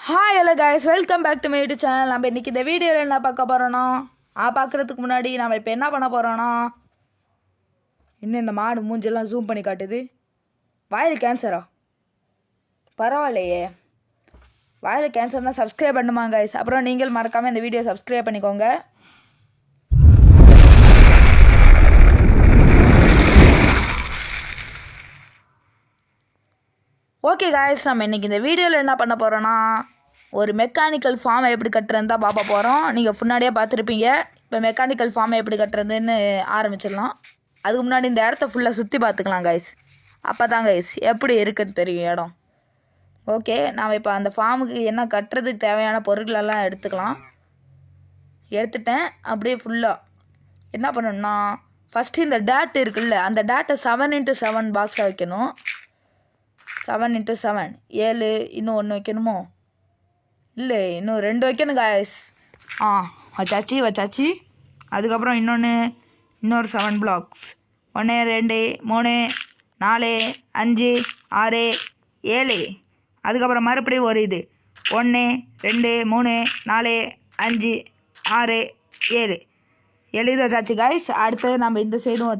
Hi hello guys, welcome back to my YouTube channel. நம்ம இன்றைக்கி இந்த வீடியோவில் என்ன பார்க்க போகிறோன்னா, பார்க்குறதுக்கு முன்னாடி நம்ம இப்போ என்ன பண்ண போகிறோன்னா, இன்னும் இந்த மாடு மூஞ்செல்லாம் ஜூம் பண்ணி காட்டுது. வாயில் கேன்சரா? பரவாயில்லையே, வாயில் கேன்சர் தான். சப்ஸ்கிரைப் பண்ணுமா கைஸ். அப்புறம் நீங்கள் மறக்காமல் இந்த வீடியோ சப்ஸ்கிரைப் பண்ணிக்கோங்க. ஓகே காய்ஸ், நம்ம இன்றைக்கி இந்த வீடியோவில் என்ன பண்ண போகிறோன்னா, ஒரு மெக்கானிக்கல் ஃபார்மை எப்படி கட்டுறதுன்னு தான் பார்க்க போகிறோம். நீங்கள் முன்னாடியே பார்த்துருப்பீங்க. இப்போ மெக்கானிக்கல் ஃபார்மை எப்படி கட்டுறதுன்னு ஆரம்பிச்சிடலாம். அதுக்கு முன்னாடி இந்த இடத்த ஃபுல்லாக சுற்றி பார்த்துக்கலாம் கைஸ். அப்போ தான் கைஸ் எப்படி இருக்குன்னு தெரியும் இடம். ஓகே, நாம் இப்போ அந்த ஃபார்முக்கு என்ன கட்டுறதுக்கு தேவையான பொருட்களெல்லாம் எடுத்துட்டேன். அப்படியே ஃபுல்லாக என்ன பண்ணணும்னா, ஃபஸ்ட்டு இந்த டேட் இருக்குல்ல, அந்த டேட்டை 7x7 பாக்ஸாக வைக்கணும். 7x7 7. இன்னும் 1 வைக்கணுமோ? இல்லை, இன்னும் 2 வைக்கணும் காய்ஸ். வச்சாச்சு. அதுக்கப்புறம் இன்னொரு 7 பிளாக்ஸ். 1 2 3 4 5 6 7. அதுக்கப்புறம் மறுபடியும் ஒரு இது 1 2 3 4 5 6 7 இது வச்சாச்சு காய்ஸ். அடுத்தது நம்ம இந்த சைடும்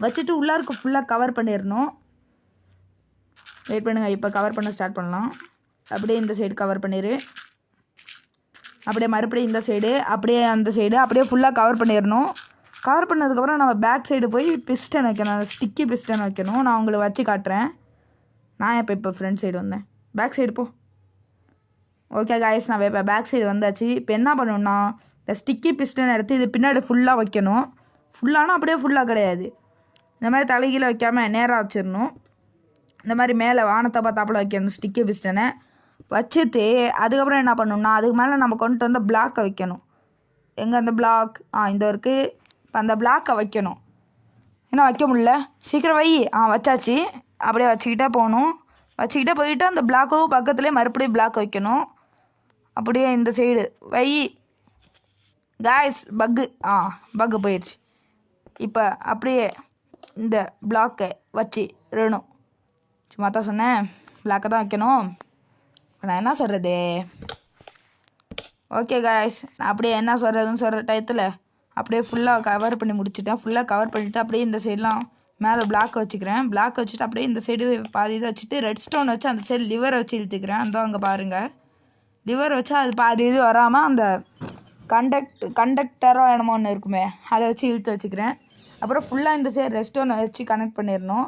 வச்சுட்டு உள்ளாருக்கு ஃபுல்லாக கவர் பண்ணிடணும். வெயிட் பண்ணுங்கள், இப்போ கவர் பண்ண ஸ்டார்ட் பண்ணலாம். அப்படியே இந்த சைடு கவர் பண்ணிடு. அப்படியே மறுபடியும் இந்த சைடு, அப்படியே அந்த சைடு, அப்படியே ஃபுல்லாக கவர் பண்ணிடணும். கவர் பண்ணதுக்கப்புறம் நம்ம பேக் சைடு போய் பிஸ்டன் வைக்கணும். ஸ்டிக்கி பிஸ்டன் வைக்கணும். நான் உங்களுக்கு வச்சு காட்டுறேன். நான் இப்போ ஃப்ரண்ட் சைடு வந்தேன். பேக் சைடு போ. ஓகே காய்ஸ், நான் இப்போ பேக் சைடு வந்தாச்சு. இப்போ என்ன பண்ணணும்னா, இந்த ஸ்டிக்கி பிஸ்டன் எடுத்து இது பின்னாடி ஃபுல்லாக வைக்கணும். ஃபுல்லானா அப்படியே ஃபுல்லாக கிடையாது, இந்த மாதிரி தலைகீழ வைக்காமல் நேராக வச்சிடணும். இந்த மாதிரி மேலே வானத்தை பார்த்தாப்புல வைக்கணும் ஸ்டிக்கி பிஸ்டனை வச்சுட்டு. அதுக்கப்புறம் என்ன பண்ணணும்னா, அதுக்கு மேலே நம்ம கொண்டு வந்து பிளாக்கை வைக்கணும். எங்கே அந்த பிளாக்? இந்த இருக்குது. இப்போ அந்த பிளாக்கை வைக்கணும். ஏன்னா வைக்க முடியல, சீக்கிரம் வை. வச்சாச்சு. அப்படியே வச்சுக்கிட்டே போகணும். வச்சுக்கிட்டே போயிட்டு அந்த பிளாக்கும் பக்கத்துலேயே மறுபடியும் பிளாக் வைக்கணும். அப்படியே இந்த சைடு வை காய்ஸ். பக்கு போயிடுச்சு. இப்போ அப்படியே இந்த பிளாக்கை வச்சிடணும். சும்மா தான் சொன்னேன், பிளாக்கை தான் வைக்கணும். இப்போ நான் என்ன சொல்கிறது? ஓகே காய்ஸ், நான் அப்படியே என்ன சொல்கிறதுன்னு சொல்கிற டயத்தில் அப்படியே ஃபுல்லாக கவர் பண்ணி முடிச்சுட்டேன். ஃபுல்லாக கவர் பண்ணிவிட்டு அப்படியே இந்த சைடெலாம் மேலே பிளாக் வச்சுக்கிறேன். பிளாக் வச்சுட்டு அப்படியே இந்த சைடு பாதி இதை வச்சுட்டு ரெட் ஸ்டோன் வச்சு அந்த சைடு லிவரை வச்சு இழுத்துக்கிறேன். அந்த அங்கே பாருங்கள், லிவர் வச்சா அது பாதி இது வராமல் அந்த கண்டக்டரோ என்னமோ ஒன்று இருக்குமே, அதை வச்சு இழுத்து வச்சுக்கிறேன். அப்புறம் ஃபுல்லாக இந்த சைடு ரெட் ஸ்டோனை வச்சு கனெக்ட் பண்ணிடணும்.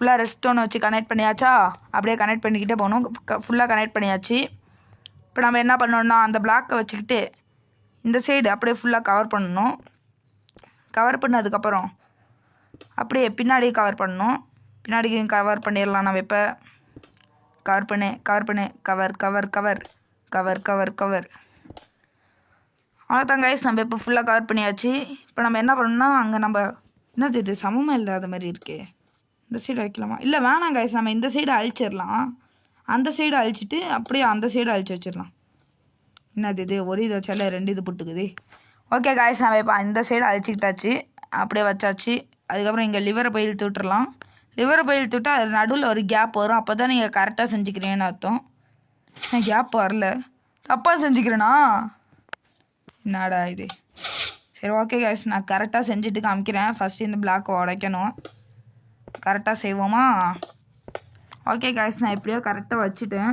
ஃபுல்லாக ரெட் ஸ்டோனை வச்சு கனெக்ட் பண்ணியாச்சா? அப்படியே கனெக்ட் பண்ணிக்கிட்டே போகணும். ஃபுல்லாக கனெக்ட் பண்ணியாச்சு. இப்போ நம்ம என்ன பண்ணணும்னா, அந்த பிளாக்கை வச்சுக்கிட்டு இந்த சைடு அப்படியே ஃபுல்லாக கவர் பண்ணணும். கவர் பண்ணதுக்கப்புறம் அப்படியே பின்னாடி கவர் பண்ணணும். பின்னாடிக்கும் கவர் பண்ணிடலாம். நம்ம இப்போ கவர் பண்ணு cover cover cover cover cover cover அவ்வளோதான் கைஸ். நம்ம இப்போ ஃபுல்லாக கவர் பண்ணியாச்சு. இப்போ நம்ம என்ன பண்ணணும்னா, அங்கே நம்ம என்ன இது சமமாக இல்லாத மாதிரி இருக்கே, இந்த சைடு வைக்கலாமா? இல்லை வேணாம் கைஸ், நம்ம இந்த சைடு அழிச்சிடலாம். அந்த சைடு அழிச்சிட்டு அப்படியே அந்த சைடு அழிச்சு வச்சிடலாம். என்னது இது, ஒரு இது வச்சால 2 இது புட்டுக்குது. ஓகே கைஸ், நம்ம இப்போ இந்த சைடு அழிச்சிக்கிட்டாச்சு. அப்படியே வச்சாச்சு. அதுக்கப்புறம் இங்கே லிவரை போய் இழுத்து விட்டுறலாம். லிவரை போய் இழுத்து விட்டால் அது நடுவில் ஒரு கேப் வரும். அப்போ தான் நீங்கள் கரெக்டாக செஞ்சுக்கிறீங்கன்னு அர்த்தம். கேப் வரல, தப்பாக செஞ்சுக்கிறேனா? என்னடா இது? சரி ஓகே கைஸ், நான் கரெக்டாக செஞ்சுட்டு காமிக்கிறேன். ஃபஸ்ட்டு இந்த பிளாக்கை உடைக்கணும். கரெக்டாக செய்வோமா? ஓகே காய்ஸ், நான் எப்படியோ கரெக்டாக வச்சுட்டேன்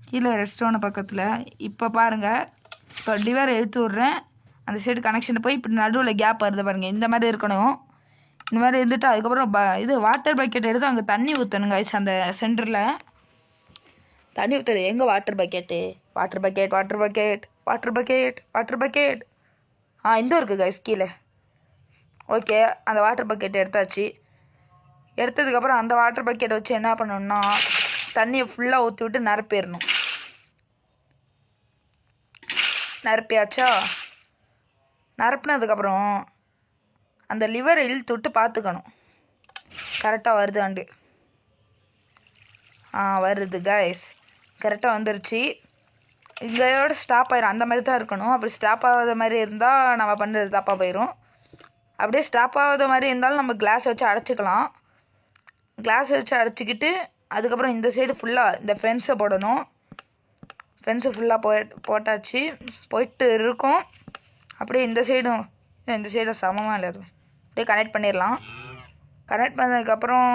கீழே ரெட் ஸ்டோனு பக்கத்தில். இப்போ பாருங்கள், இப்போ லிவர் எடுத்து விட்றேன். அந்த சைடு கனெக்ஷன் போய் இப்படி நடுவில் கேப் வருது பாருங்கள். இந்த மாதிரி இருக்கணும். இந்த மாதிரி இருந்துட்டு அதுக்கப்புறம் இது வாட்டர் பக்கெட் எடுத்து அங்கே தண்ணி ஊற்றணும் காய்ஸ். அந்த சென்டரில் தண்ணி ஊற்றுறது. எங்கே வாட்டர் பக்கெட்டு? வாட்டர் பக்கெட் இந்த இருக்குது காய்ஸ் கீழே. ஓகே, அந்த வாட்டர் பக்கெட் எடுத்தாச்சு. எடுத்ததுக்கப்புறம் அந்த வாட்டர் பக்கெட்டை வச்சு என்ன பண்ணணும்னா, தண்ணியை ஃபுல்லாக ஊற்றி விட்டு நிரப்பிடணும். நிரப்பியாச்சா? நிரப்பினதுக்கப்புறம் அந்த லிவரை இழுத்து விட்டு பார்த்துக்கணும் கரெக்டாக வருதாண்டு. வருது கைஸ், கரெக்டாக வந்துருச்சு. இங்கேயோட ஸ்டாப் ஆயிரும். அந்த மாதிரி தான் இருக்கணும். அப்படி ஸ்டாப் ஆகாத மாதிரி இருந்தால் நம்ம பண்ணுறது தப்பாக போயிடும். அப்படியே ஸ்டாப் ஆகாத மாதிரி இருந்தாலும் நம்ம கிளாஸ் வச்சு அடைச்சிக்கலாம். கிளாஸ் வச்சு அடைச்சிக்கிட்டு அதுக்கப்புறம் இந்த சைடு ஃபுல்லாக இந்த ஃபென்ஸை போடணும். ஃபென்ஸை ஃபுல்லாக போட்டாச்சு, போயிட்டு இருக்கும். அப்படியே இந்த சைடும் சமமாக இல்லை, அப்படியே கனெக்ட் பண்ணிடலாம். கனெக்ட் பண்ணதுக்கப்புறம்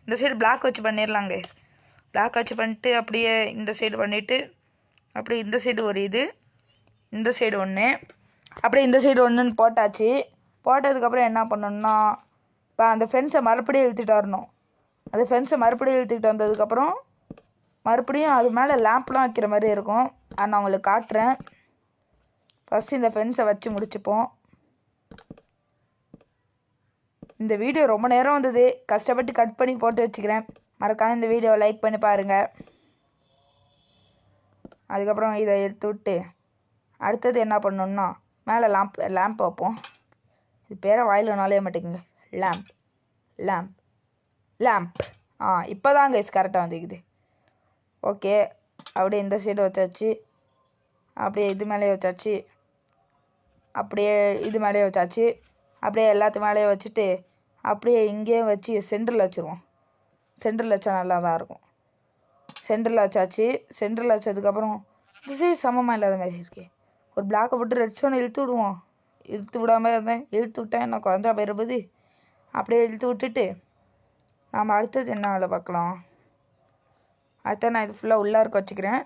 இந்த சைடு பிளாக் வச்சு பண்ணிடலாம் கைஸ். பிளாக் வச்சு பண்ணிட்டு அப்படியே இந்த சைடு பண்ணிவிட்டு அப்படியே இந்த சைடு ஒரு இந்த சைடு ஒன்று, அப்படியே இந்த சைடு ஒன்றுன்னு போட்டாச்சு. போட்டதுக்கப்புறம் என்ன பண்ணணும்னா இப்போ அந்த ஃபென்ஸை மறுபடியும் இழுத்துட்டு வரணும். அந்த ஃபென்ஸை மறுபடியும் இழுத்துக்கிட்டு வந்ததுக்கப்புறம் மறுபடியும் அது மேலே லேம்ப்லாம் வைக்கிற மாதிரி இருக்கும். அதை நான் உங்களுக்கு காட்டுறேன். ஃபஸ்ட்டு இந்த ஃபென்ஸை வச்சு முடிச்சுப்போம். இந்த வீடியோ ரொம்ப நேரம் வந்தது, கஷ்டப்பட்டு கட் பண்ணி போட்டு வச்சுக்கிறேன். மறக்காம இந்த வீடியோவை லைக் பண்ணி பாருங்கள். அதுக்கப்புறம் இதை எடுத்து விட்டு அடுத்தது என்ன பண்ணணுன்னா மேலே லேம்ப் வைப்போம். இது பேரை வாயில் நுழைய மாட்டேங்குங்க. லேம்ப் இப்போ தான் கைஸ் கரெக்டாக வந்துக்குது. ஓகே, அப்படியே இந்த சைடு வச்சாச்சு, அப்படியே இது மேலேயே வச்சாச்சு, அப்படியே இது மேலேயே வச்சாச்சு, அப்படியே எல்லாத்து மேலேயே வச்சுட்டு அப்படியே இங்கேயே வச்சு சென்டரில் வச்சுருவோம். சென்டரில் வச்சா நல்லா தான் இருக்கும். சென்டரில் வச்சாச்சு. சென்டரில் வச்சதுக்கப்புறம் இந்த சைடு சமமாக இல்லாத மாதிரி இருக்கு. ஒரு பிளாக்கை போட்டு ரெட் ஸ்டோன் இழுத்து விடுவோம். இழுத்து விடாமல் இருந்தேன், இழுத்து விட்டேன், நான் குறைஞ்சா போயிருப்பது. அப்படியே இழுத்து விட்டுட்டு நாம் அடுத்தது என்ன வேலை பார்க்கலாம். அடுத்தது நான் இது ஃபுல்லாக உள்ளார்க்க வச்சுக்கிறேன்.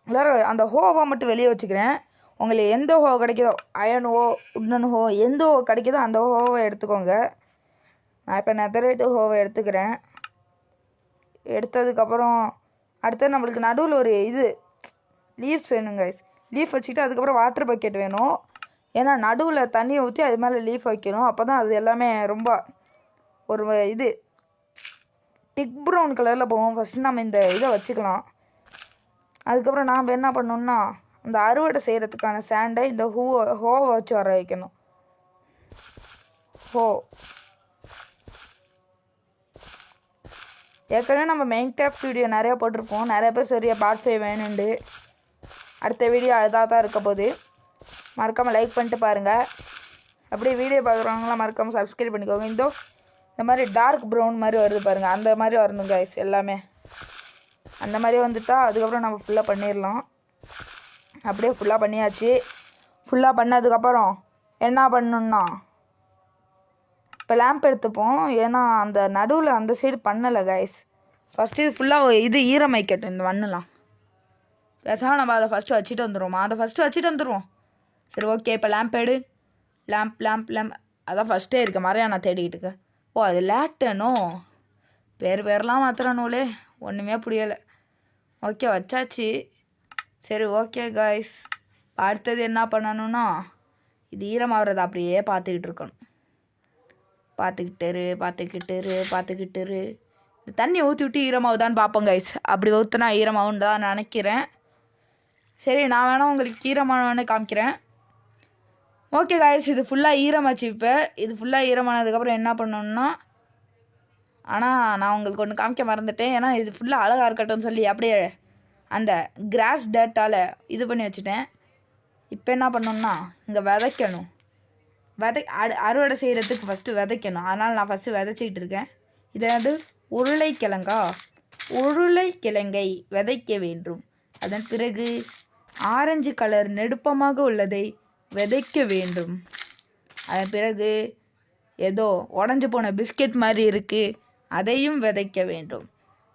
உள்ளார அந்த ஹோவை மட்டும் வெளியே வச்சுக்கிறேன். உங்களுக்கு எந்த ஹோ கிடைக்குதோ, அயன் ஹோ, உட்டன் ஹோ, எந்த ஹோ கிடைக்குதோ அந்த ஹோவை எடுத்துக்கோங்க. நான் இப்போ நெதரைட் ஹோவை எடுத்துக்கிறேன். எடுத்ததுக்கப்புறம் அடுத்தது நம்மளுக்கு நடுவில் ஒரு லீஃப்ஸ் வேணும் கைஸ். லீஃப் வச்சுக்கிட்டு அதுக்கப்புறம் வாட்டர் பக்கெட் வேணும். ஏன்னா நடுவில் தண்ணியை ஊற்றி அது மேலே லீஃப் வைக்கணும். அப்போ தான் அது எல்லாமே ரொம்ப ஒரு டிக் ப்ரௌன் கலரில் போகும். ஃபஸ்ட்டு நம்ம இந்த இதை வச்சுக்கலாம். அதுக்கப்புறம் நாம் என்ன பண்ணணும்னா அந்த அறுவடை செய்கிறதுக்கான சேண்டை இந்த ஹோவை வச்சு வர வைக்கணும். ஏற்கனவே நம்ம மெயின் கிராஃப்ட் வீடியோ நிறையா போட்டிருப்போம். நிறைய பேர் சரியாக பார்ட் 5 வேணுண்டு. அடுத்த வீடியோ அதாக தான் இருக்க போகுது. மறக்காமல் லைக் பண்ணிட்டு பாருங்கள். அப்படியே வீடியோ பார்க்குறவங்களாம் மறக்காமல் சப்ஸ்கிரைப் பண்ணிக்கோங்க. இந்த மாதிரி டார்க் ப்ரௌன் மாதிரி வருது பாருங்கள், அந்த மாதிரி வரணும் கைஸ். எல்லாமே அந்த மாதிரி வந்துட்டா அதுக்கப்புறம் நம்ம ஃபுல்லாக பண்ணிடலாம். அப்படியே ஃபுல்லாக பண்ணியாச்சு. ஃபுல்லாக பண்ணதுக்கப்புறம் என்ன பண்ணணுன்னா இப்போ லேம்ப் எடுத்துப்போம். ஏன்னா அந்த நடுவில் அந்த சைடு பண்ணலை கைஸ். ஃபஸ்ட்டு இது ஃபுல்லாக ஈரமைக்கட்டும் இந்த மண்ணெலாம். பேசாமல் நம்ம அதை ஃபஸ்ட்டு வச்சுட்டு வந்துடுவோம். சரி, ஓகே. இப்போ லேம்ப் எடு. லேம்ப் அதான் ஃபஸ்ட்டே இருக்க மாதிரியா நான் தேடிக்கிட்டு இருக்கேன். அது லேட்டனோ பேர்லாம் மாத்திரனோலே ஒன்றுமே புரியலை. ஓகே, வச்சாச்சு. சரி, ஓகே கைஸ். அடுத்தது என்ன பண்ணணும்னா இது ஈரமாகறதை அப்படியே பார்த்துக்கிட்டு இருக்கணும். பார்த்துக்கிட்டு இந்த தண்ணி ஊற்றி விட்டு ஈரமாகுதான்னு பார்ப்போம் கைஸ். அப்படி ஊற்றுனா ஈரமாகுன்னு தான் நினைக்கிறேன். சரி, நான் வேணால் உங்களுக்கு ஈரமானவனே காமிக்கிறேன். ஓகே கைஸ், இது ஃபுல்லாக ஈரமாச்சு. இப்போ இது ஃபுல்லாக ஈரமானதுக்கப்புறம் என்ன பண்ணணும்னா ஆனால் நான் உங்களுக்கு ஒன்று காமிக்க மறந்துட்டேன். ஏன்னா இது ஃபுல்லாக அழகாக இருக்கட்டும்னு சொல்லி அப்படியே அந்த கிராஸ் டேட்டால் இது பண்ணி வச்சுட்டேன். இப்போ என்ன பண்ணணும்னா இங்கே விதைக்கணும். அறுவடை செய்கிறதுக்கு ஃபஸ்ட்டு விதைக்கணும். அதனால் நான் ஃபஸ்ட்டு விதைச்சிக்கிட்டு இருக்கேன். இதாவது உருளைக்கிழங்கை விதைக்க வேண்டும். அதன் பிறகு ஆரஞ்சு கலர் நெடுப்பமாக உள்ளதை விதைக்க வேண்டும். அதன் பிறகு ஏதோ உடஞ்சி போன பிஸ்கெட் மாதிரி இருக்குது, அதையும் விதைக்க வேண்டும்.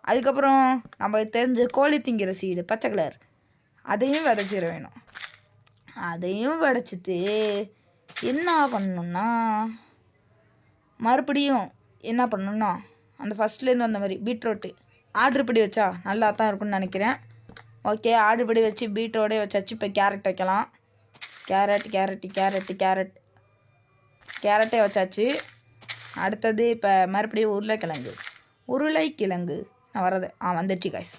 அதுக்கப்புறம் நம்ம தெரிஞ்ச கோழி திங்கிற சீடு பச்சை கலர், அதையும் விதைச்சிட வேணும். அதையும் விதைச்சிட்டு என்ன பண்ணணும்னா மறுபடியும் என்ன பண்ணணும்னா அந்த ஃபஸ்ட்லேருந்து அந்த மாதிரி பீட்ரூட்டு ஆர்டர் படி வச்சா நல்லா தான் இருக்குன்னு நினைக்கிறேன். ஓகே, ஆர்டர் படி வச்சு பீட்ரோடே வச்சாச்சு. இப்போ கேரட் வைக்கலாம். கேரட்டே வச்சாச்சு. அடுத்தது இப்போ மறுபடியும் உருளைக்கிழங்கு நான் வர்றது வந்துடுச்சு கைஸ்.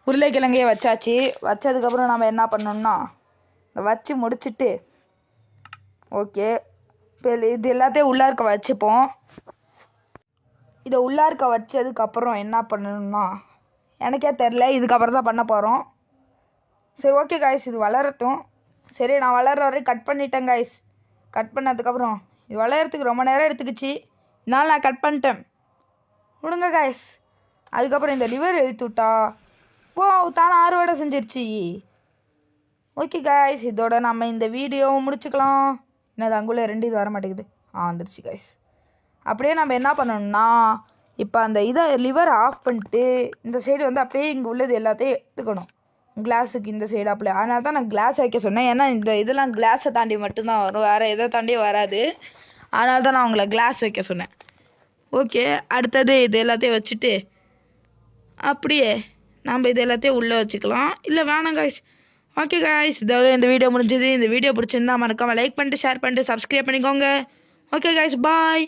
உருளைக்கிழங்கையே வச்சாச்சு. வச்சதுக்கப்புறம் நம்ம என்ன பண்ணணும்னா வச்சு முடிச்சுட்டு ஓகே இப்போ இது எல்லாத்தையும் உள்ளார்க்க வச்சுப்போம். இதை உள்ளார்க்க வச்சதுக்கப்புறம் என்ன பண்ணணும்னா எனக்கே தெரில, இதுக்கப்புறம் தான் பண்ண போகிறோம். சரி, ஓகே காய்ஸ், இது வளரட்டும். சரி, நான் வளர்கிற வரையும் கட் பண்ணிட்டேன் காய்ஸ். கட் பண்ணதுக்கப்புறம் இது வளர்கிறதுக்கு ரொம்ப நேரம் எடுத்துக்கிச்சு. இதனால் நான் கட் பண்ணிட்டேன். விடுங்க காய்ஸ். அதுக்கப்புறம் இந்த லிவர் இழுத்து விட்டா போ தானே அறுவடை செஞ்சிருச்சு. ஓகே காய்ஸ், இதோட நம்ம இந்த வீடியோவை முடிச்சுக்கலாம். என்னது அங்குள்ளே 2 இது வர மாட்டேங்குது. வந்துருச்சு காய்ஸ். அப்படியே நம்ம என்ன பண்ணணும்னா இப்போ அந்த இதை லிவரை ஆஃப் பண்ணிட்டு இந்த சைடு வந்து அப்படியே இங்கே உள்ளது எல்லாத்தையும் எடுத்துக்கணும். கிளாஸுக்கு இந்த சைடு அப்படியே. அதனால தான் நான் கிளாஸ் வைக்க சொன்னேன். ஏன்னா இந்த இதெல்லாம் கிளாஸை தாண்டி மட்டும்தான் வரும், வேறு எதை தாண்டி வராது. அதனால தான் நான் உங்களை கிளாஸ் வைக்க சொன்னேன். ஓகே, அடுத்தது இது எல்லாத்தையும் வச்சுட்டு அப்படியே நம்ம இது எல்லாத்தையும் உள்ளே வச்சுக்கலாம். இல்லை வேணாம் காய்ஸ். ஓகே காய்ஸ், இதோட இந்த வீடியோ முடிஞ்சது. இந்த வீடியோ பிடிச்சிருந்தா மறக்காமல் லைக் பண்ணிட்டு ஷேர் பண்ணிட்டு சப்ஸ்கிரைப் பண்ணிக்கோங்க. ஓகே காய்ஸ், பாய்.